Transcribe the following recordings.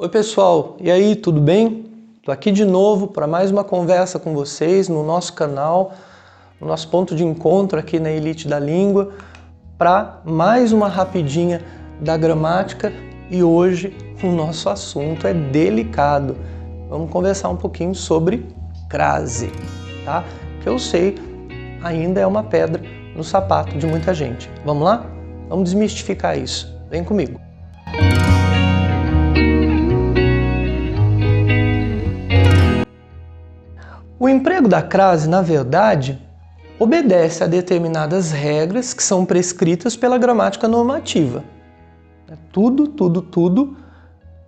Oi pessoal, e aí, tudo bem? Estou aqui de novo para mais uma conversa com vocês no nosso canal, no nosso ponto de encontro aqui na Elite da Língua, para mais uma rapidinha da gramática e hoje o nosso assunto é delicado. Vamos conversar um pouquinho sobre crase, tá? Que eu sei ainda é uma pedra no sapato de muita gente. Vamos lá? Vamos desmistificar isso. Vem comigo. O emprego da crase, na verdade, obedece a determinadas regras que são prescritas pela gramática normativa. Tudo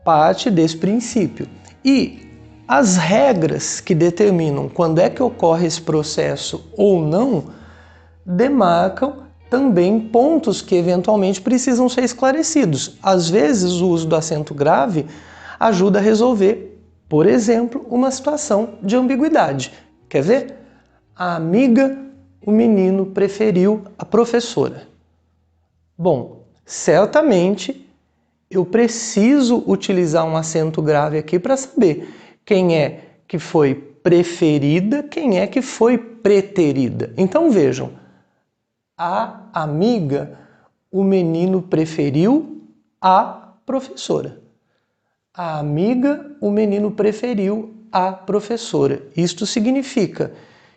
parte desse princípio. E as regras que determinam quando é que ocorre esse processo ou não, demarcam também pontos que eventualmente precisam ser esclarecidos. Às vezes o uso do acento grave ajuda a resolver, por exemplo, uma situação de ambiguidade. Quer ver? A amiga, o menino preferiu a professora. Bom, certamente eu preciso utilizar um acento grave aqui para saber quem é que foi preferida, quem é que foi preterida. Então vejam, a amiga, o menino preferiu a professora. A amiga, o menino preferiu a professora. Isto significa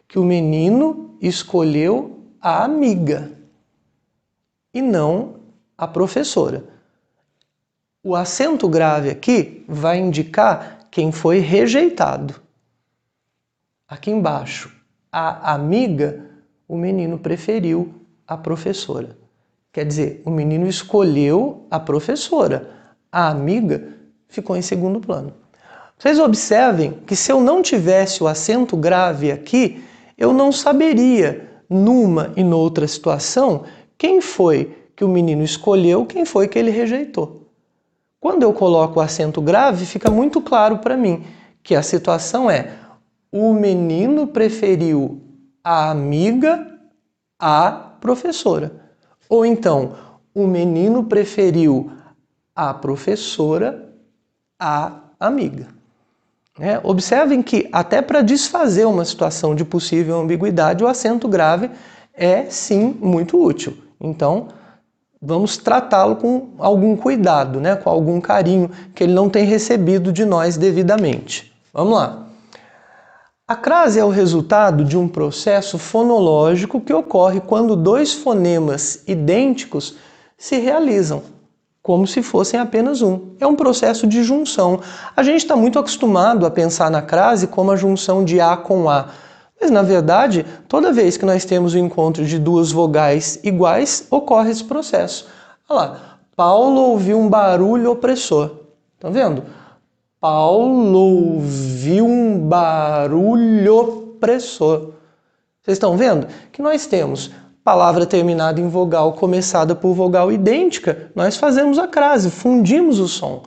que o menino escolheu a amiga e não a professora. O acento grave aqui vai indicar quem foi rejeitado. Aqui embaixo, a amiga, o menino preferiu a professora. Quer dizer, o menino escolheu a professora. A amiga ficou em segundo plano. Vocês observem que se eu não tivesse o acento grave aqui, eu não saberia, numa e noutra situação, quem foi que o menino escolheu, quem foi que ele rejeitou. Quando eu coloco o acento grave, fica muito claro para mim que a situação é: o menino preferiu a amiga à professora. Ou então, o menino preferiu a professora à amiga. Observem que até para desfazer uma situação de possível ambiguidade, o acento grave é sim muito útil. Então, vamos tratá-lo com algum cuidado, com algum carinho que ele não tem recebido de nós devidamente. Vamos lá. A crase é o resultado de um processo fonológico que ocorre quando dois fonemas idênticos se realizam, como se fossem apenas um. É um processo de junção. A gente está muito acostumado a pensar na crase como a junção de A com A. Mas, na verdade, toda vez que nós temos o encontro de duas vogais iguais, ocorre esse processo. Olha lá, Paulo ouviu um barulho opressor. Estão vendo? Paulo ouviu um barulho opressor. Vocês estão vendo que nós temos palavra terminada em vogal, começada por vogal idêntica, nós fazemos a crase, fundimos o som.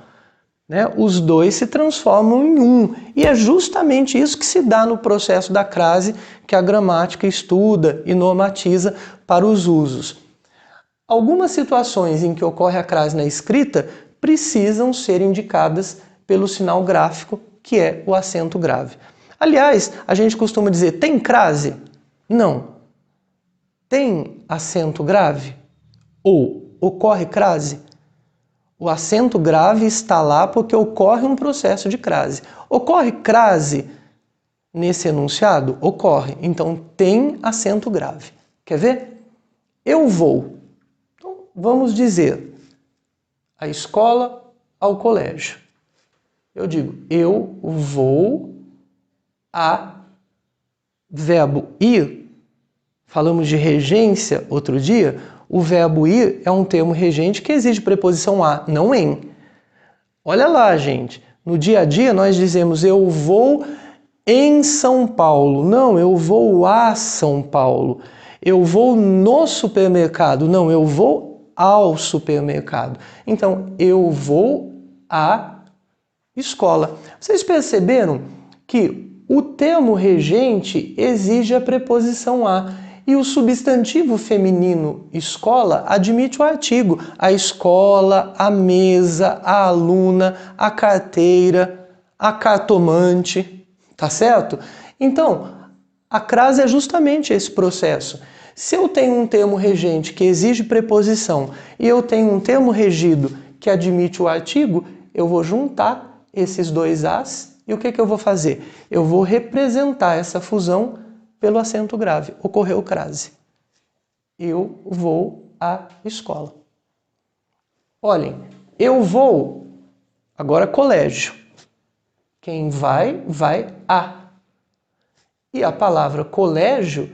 Os dois se transformam em um. E é justamente isso que se dá no processo da crase que a gramática estuda e normatiza para os usos. Algumas situações em que ocorre a crase na escrita precisam ser indicadas pelo sinal gráfico, que é o acento grave. Aliás, a gente costuma dizer, tem crase? Não. Tem acento grave? Ou ocorre crase? O acento grave está lá porque ocorre um processo de crase. Ocorre crase nesse enunciado? Ocorre. Então tem acento grave. Quer ver? Eu vou. Então, vamos dizer a escola ao colégio. Eu digo, eu vou a verbo ir. Falamos de regência outro dia. O verbo ir é um termo regente que exige preposição a, não em. Olha lá, gente. No dia a dia nós dizemos eu vou em São Paulo. Não, eu vou a São Paulo. Eu vou no supermercado. Não, eu vou ao supermercado. Então, eu vou à escola. Vocês perceberam que o termo regente exige a preposição a. E o substantivo feminino escola admite o artigo. A escola, a mesa, a aluna, a carteira, a cartomante, tá certo? Então, a crase é justamente esse processo. Se eu tenho um termo regente que exige preposição e eu tenho um termo regido que admite o artigo, eu vou juntar esses dois As e o que eu vou fazer? Eu vou representar essa fusão pelo acento grave. Ocorreu crase. Eu vou à escola. Olhem, eu vou, agora colégio. Quem vai, vai a. E a palavra colégio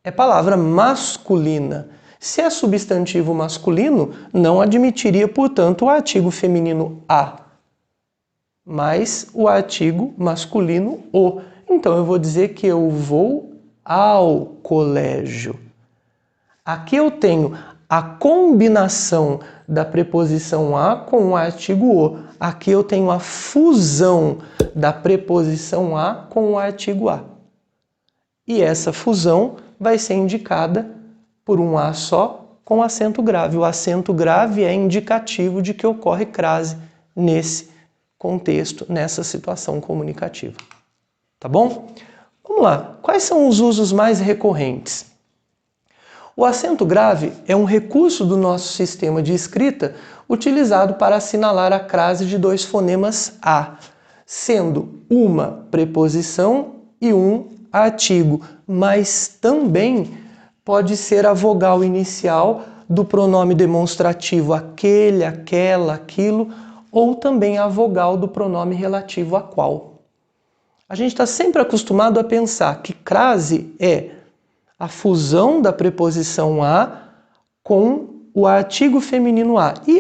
é palavra masculina. Se é substantivo masculino, não admitiria, portanto, o artigo feminino a, mas o artigo masculino o. Então eu vou dizer que eu vou ao colégio. Aqui eu tenho a combinação da preposição a com o artigo o. Aqui eu tenho a fusão da preposição a com o artigo a. E essa fusão vai ser indicada por um A só com acento grave. O acento grave é indicativo de que ocorre crase nesse contexto, nessa situação comunicativa. Tá bom? Vamos lá. Quais são os usos mais recorrentes? O acento grave é um recurso do nosso sistema de escrita utilizado para assinalar a crase de dois fonemas A, sendo uma preposição e um artigo, mas também pode ser a vogal inicial do pronome demonstrativo aquele, aquela, aquilo, ou também a vogal do pronome relativo a qual. A gente está sempre acostumado a pensar que crase é a fusão da preposição a com o artigo feminino a. E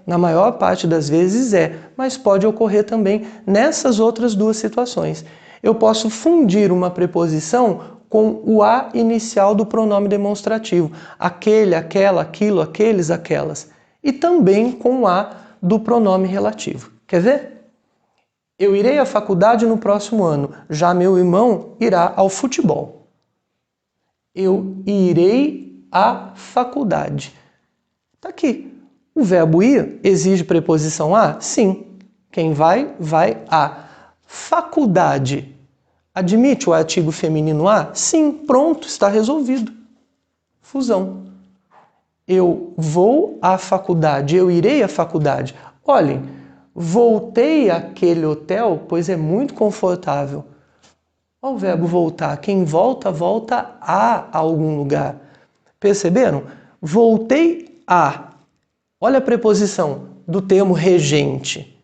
na maior parte das vezes mas pode ocorrer também nessas outras duas situações. Eu posso fundir uma preposição com o a inicial do pronome demonstrativo. Aquele, aquela, aquilo, aqueles, aquelas. E também com o a do pronome relativo. Quer ver? Eu irei à faculdade no próximo ano. Já meu irmão irá ao futebol. Eu irei à faculdade. Está aqui. O verbo ir exige preposição a? Sim. Quem vai, vai a. Faculdade. Admite o artigo feminino a? Sim. Pronto, está resolvido. Fusão. Eu vou à faculdade, eu irei à faculdade. Olhem, voltei àquele hotel, pois é muito confortável. Olha o verbo voltar. Quem volta, volta a algum lugar. Perceberam? Voltei a. Olha a preposição do termo regente.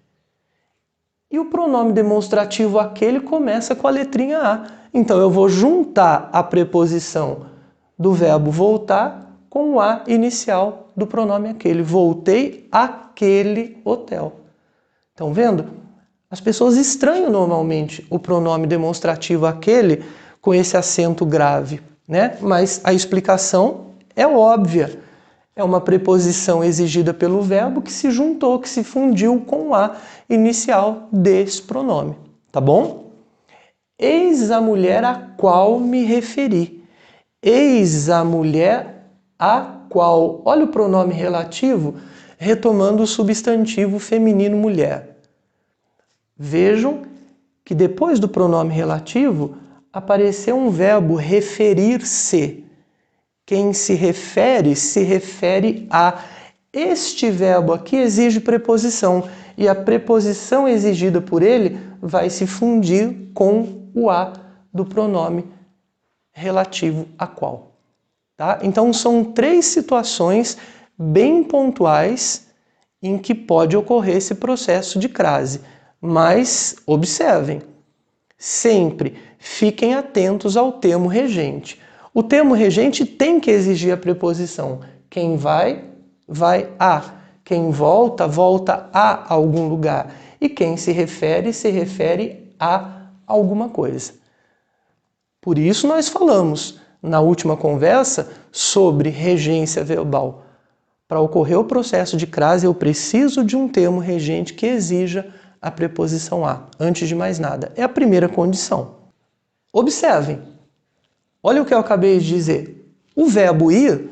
E o pronome demonstrativo aquele começa com a letrinha A. Então eu vou juntar a preposição do verbo voltar com o A inicial do pronome aquele. Voltei àquele hotel. Estão vendo? As pessoas estranham normalmente o pronome demonstrativo aquele com esse acento grave, né? Mas a explicação é óbvia. É uma preposição exigida pelo verbo que se juntou, que se fundiu com o A inicial desse pronome. Tá bom? Eis a mulher a qual me referi. Eis a mulher a qual. Olha o pronome relativo retomando o substantivo feminino mulher. Vejam que depois do pronome relativo apareceu um verbo referir-se. Quem se refere a. Este verbo aqui exige preposição e a preposição exigida por ele vai se fundir com o a do pronome relativo a qual. Tá? Então são 3 situações bem pontuais em que pode ocorrer esse processo de crase. Mas observem, sempre fiquem atentos ao termo regente. O termo regente tem que exigir a preposição. Quem vai, vai a. Quem volta, volta a algum lugar. E quem se refere a alguma coisa. Por isso nós falamos na última conversa sobre regência verbal. Para ocorrer o processo de crase, eu preciso de um termo regente que exija a preposição a. Antes de mais nada, é a primeira condição. Observem. Olha o que eu acabei de dizer. O verbo ir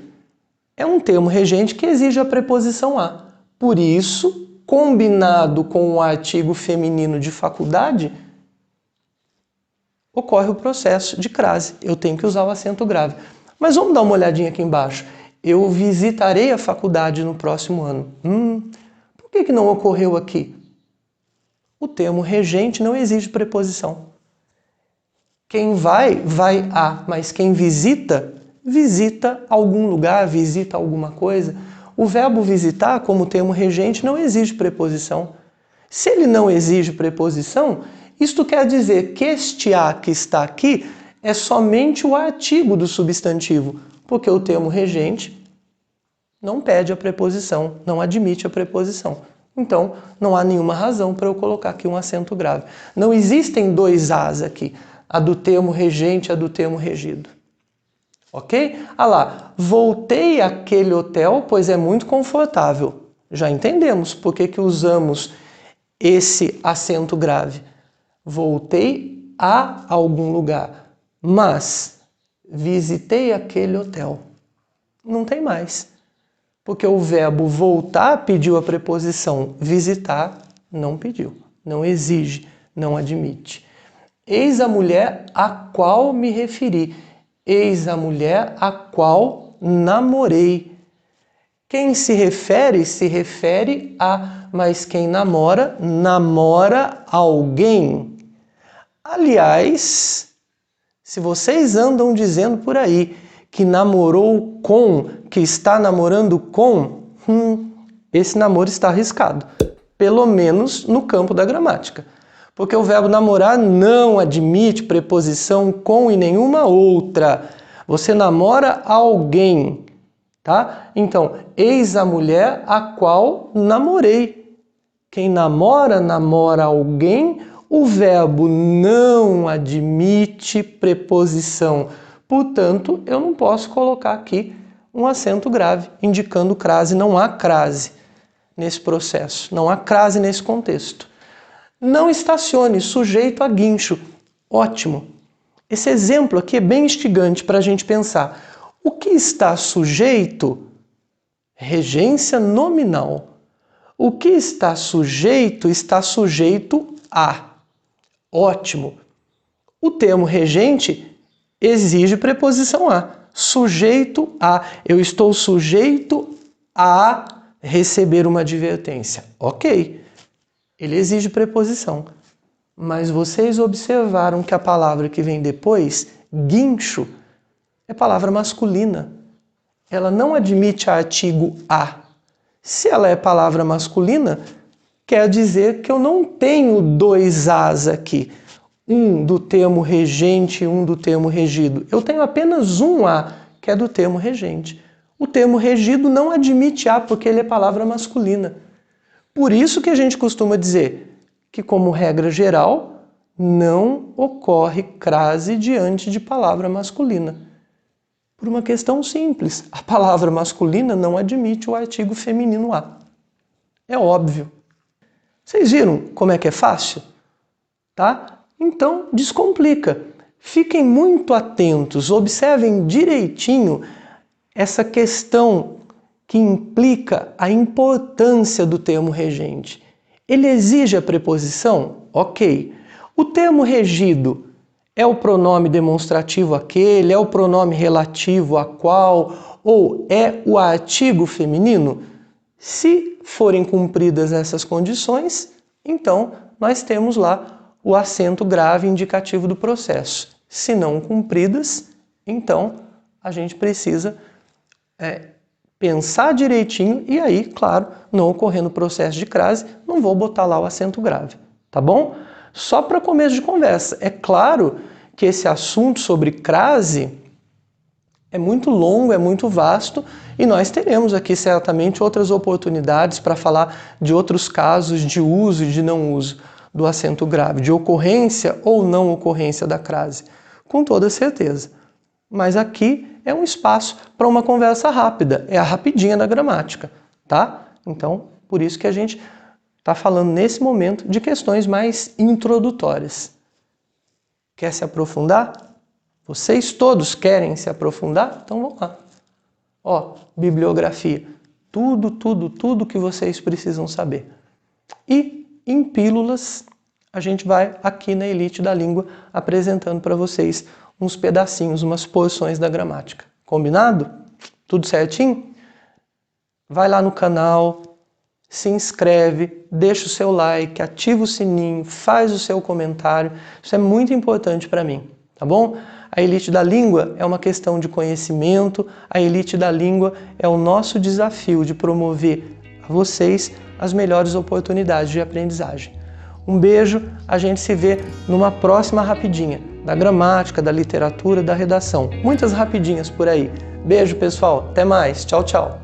é um termo regente que exige a preposição a. Por isso, combinado com o artigo feminino de faculdade, ocorre o processo de crase. Eu tenho que usar o acento grave. Mas vamos dar uma olhadinha aqui embaixo. Eu visitarei a faculdade no próximo ano. Por que não ocorreu aqui? O termo regente não exige preposição. Quem vai, vai a, mas quem visita, visita algum lugar, visita alguma coisa. O verbo visitar, como termo regente, não exige preposição. Se ele não exige preposição, isto quer dizer que este a que está aqui é somente o artigo do substantivo, porque o termo regente não pede a preposição, não admite a preposição. Então, não há nenhuma razão para eu colocar aqui um acento grave. Não existem dois as aqui, a do termo regente e a do termo regido. Ok? Ah lá, voltei àquele hotel, pois é muito confortável. Já entendemos por que usamos esse acento grave. Voltei a algum lugar, mas visitei aquele hotel. Não tem mais. Porque o verbo voltar pediu a preposição, visitar não pediu, não exige, não admite. Eis a mulher a qual me referi. Eis a mulher a qual namorei. Quem se refere a, mas quem namora, namora alguém. Aliás, se vocês andam dizendo por aí que namorou com, que está namorando com, esse namoro está arriscado. Pelo menos no campo da gramática. Porque o verbo namorar não admite preposição com e nenhuma outra. Você namora alguém, tá? Então, eis a mulher a qual namorei. Quem namora, namora alguém. O verbo não admite preposição. Portanto, eu não posso colocar aqui um acento grave, indicando crase. Não há crase nesse processo, não há crase nesse contexto. Não estacione, sujeito a guincho. Ótimo. Esse exemplo aqui é bem instigante para a gente pensar. O que está sujeito? Regência nominal. O que está sujeito a. Ótimo. O termo regente exige preposição a. Sujeito a. Eu estou sujeito a receber uma advertência. Ok. Ele exige preposição. Mas vocês observaram que a palavra que vem depois, guincho, é palavra masculina. Ela não admite artigo a. Se ela é palavra masculina, quer dizer que eu não tenho dois as aqui. Um do termo regente e um do termo regido. Eu tenho apenas um a, que é do termo regente. O termo regido não admite a, porque ele é palavra masculina. Por isso que a gente costuma dizer que, como regra geral, não ocorre crase diante de palavra masculina. Por uma questão simples, a palavra masculina não admite o artigo feminino a. É óbvio. Vocês viram como é que é fácil? Tá? Então, descomplica. Fiquem muito atentos, observem direitinho essa questão que implica a importância do termo regente. Ele exige a preposição? Ok. O termo regido é o pronome demonstrativo aquele, é o pronome relativo a qual, ou é o artigo feminino? Se forem cumpridas essas condições, então nós temos lá o acento grave indicativo do processo. Se não cumpridas, então a gente precisa pensar direitinho e aí, claro, não ocorrendo o processo de crase, não vou botar lá o acento grave, tá bom? Só para começo de conversa. É claro que esse assunto sobre crase é muito longo, é muito vasto e nós teremos aqui certamente outras oportunidades para falar de outros casos de uso e de não uso do acento grave, de ocorrência ou não ocorrência da crase, com toda certeza. Mas aqui é um espaço para uma conversa rápida, é a rapidinha da gramática, tá? Então, por isso que a gente está falando nesse momento de questões mais introdutórias. Quer se aprofundar? Vocês todos querem se aprofundar? Então vamos lá. Ó, bibliografia. Tudo que vocês precisam saber. E em pílulas, a gente vai aqui na Elite da Língua apresentando para vocês uns pedacinhos, umas porções da gramática. Combinado? Tudo certinho? Vai lá no canal, se inscreve, deixa o seu like, ativa o sininho, faz o seu comentário. Isso é muito importante para mim, tá bom? A Elite da Língua é uma questão de conhecimento, a Elite da Língua é o nosso desafio de promover a vocês as melhores oportunidades de aprendizagem. Um beijo, a gente se vê numa próxima rapidinha, da gramática, da literatura, da redação. Muitas rapidinhas por aí. Beijo, pessoal. Até mais. Tchau, tchau.